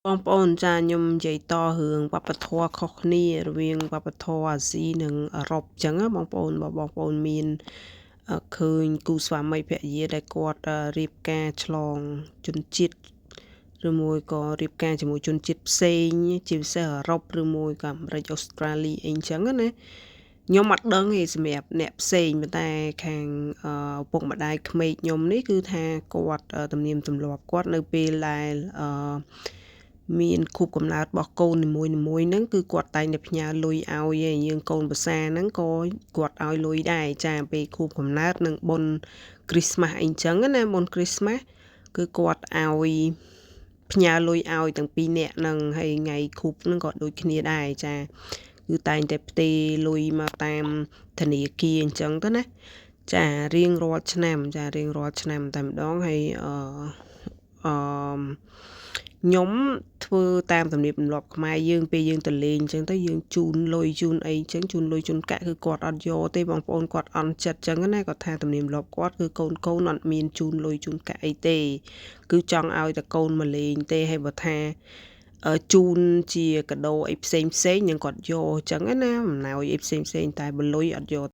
បងប្អូនចាខ្ញុំនិយាយតរឿងវប្បធម៌ខុសគ្នារវាងវប្បធម៌អាស៊ីនិងអឺរ៉ុបអញ្ចឹងណាបងប្អូនបើបងប្អូនមានឃើញគូស្វាមីភរិយាដែលគាត់រៀបការឆ្លងជនជាតិឬមួយក៏រៀបការជាមួយជនជាតិផ្សេងជាពិសេសអឺរ៉ុបឬមួយក៏អាមេរិកអូស្ត្រាលីអីអញ្ចឹងណាខ្ញុំអត់ដឹងទេសម្រាប់អ្នកផ្សេងប៉ុន្តែខាងឪពុកម្ដាយក្មេកខ្ញុំនេះគឺថាគាត់ទំនៀមទម្លាប់គាត់នៅពេលដែលមានខួបកំណើតរបស់កូននីមួយៗហ្នឹងគឺគាត់តែងតែផ្ញើលុយឲ្យឯងយើងកូនប្រសាហ្នឹងក៏គាត់ឲ្យលុយដែរចាពេលខួបកំណើតនិងបុណ្យគ្រីស្មាស់អីចឹងណាបុណ្យគ្រីស្មាស់គឺគាត់ឲ្យផ្ញើលុយឲ្យទាំងពីរនាក់ហ្នឹងហើយថ្ងៃខួបហ្នឹងក៏ដូចគ្នាដែរចាគឺតែងតែផ្ទេរលុយមកតាមធនាគារអញ្ចឹងទៅណាចារៀងរាល់ឆ្នាំតែម្ដងហើយខ្ញុំធ្វើតាមទំនៀមទម្លាប់ខ្មែរយើងពេលយើងទៅលេងអញ្ចឹងទៅយើងជូនលុយជូនអីអញ្ចឹងជូនលុយជូនកាក់គឺគាត់អត់យកទេបងប្អូនគាត់អន់ចិត្តអញ្ចឹងណាគាត់ថាទំនៀមទម្លាប់គាត់គឺកូនអត់មានជូនលុយជូនកាក់អីទេគឺចង់ឲ្យតែកូនមកលេងទេហើយបើថាជូនជាកាដូអីផ្សេងនឹងគាត់យកអញ្ចឹងណាអំណោយអីផ្សេងតែបើលុយអត់យក